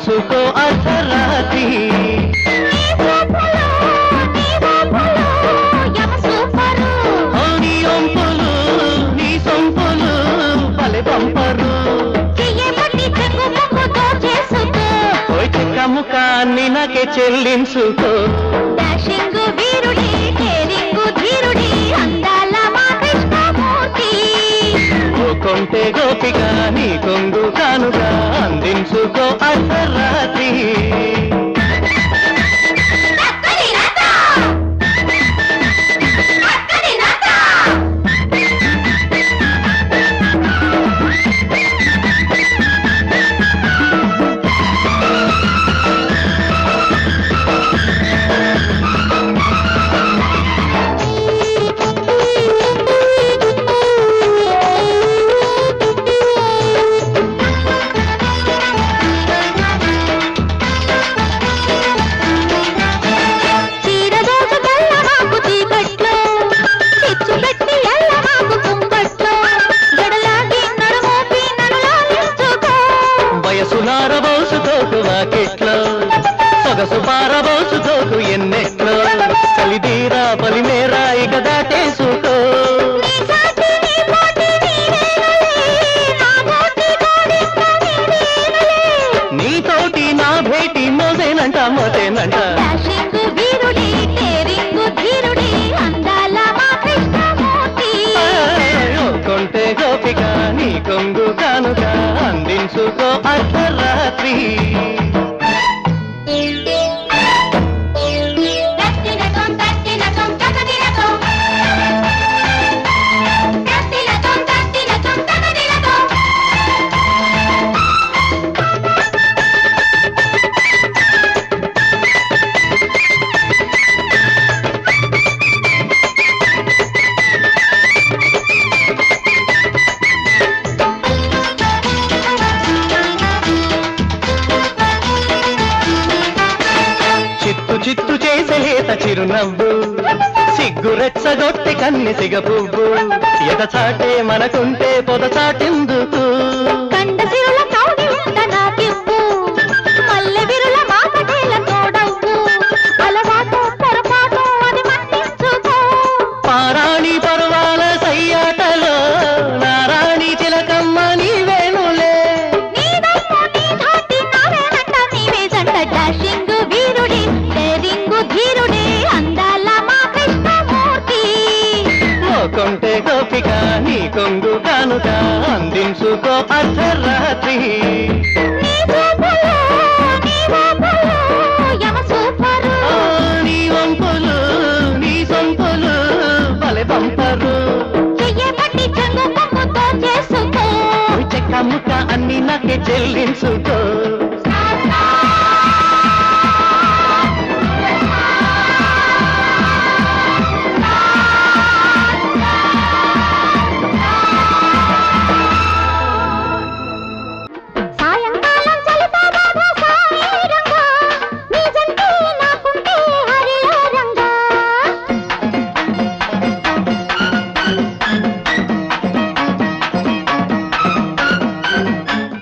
అందించుకో అర్ధరాత్రి. నీ ఒంపులు నీ సొంపులు పలె పంపరు. ముఖాన్ని నాకే చెల్లించుకో. కొంటే గోపిక నీ కొంగు కానుగా అందించుకో అర్ధరాత్రి. పారబోసుకోకు వాకిట్లో సొగసు పారబోసుకోకు ఎన్నెట్లో కలిదీరా పలిమేరా ఇక దాటేసుకో. నీతోటి నా భేటీ మోసేనంట మోసేనంట. కొంటే గోపిక నీ కొంగు కానుక అందించుకో అర్ధరాత్రి. చిత్తు చేసేత చిరునవ్వు సిగ్గు రెచ్చగొట్టి కన్ని సిగ పువ్వు ఎదచాటే మనకుంటే పొదచాటెందుకు. పారాణి పర్వాల సయ్యాటలో నారాణి చిలకమ్మ నీవేనులే. కొంటే గోపిక నీ కొంగు కానుక అందించుకో అర్ధరాత్రి. నీ వంపులు నీ సొంపులు పలె పంపరు. చెక్క ముక్క అన్ని నాకే చెల్లించుకో.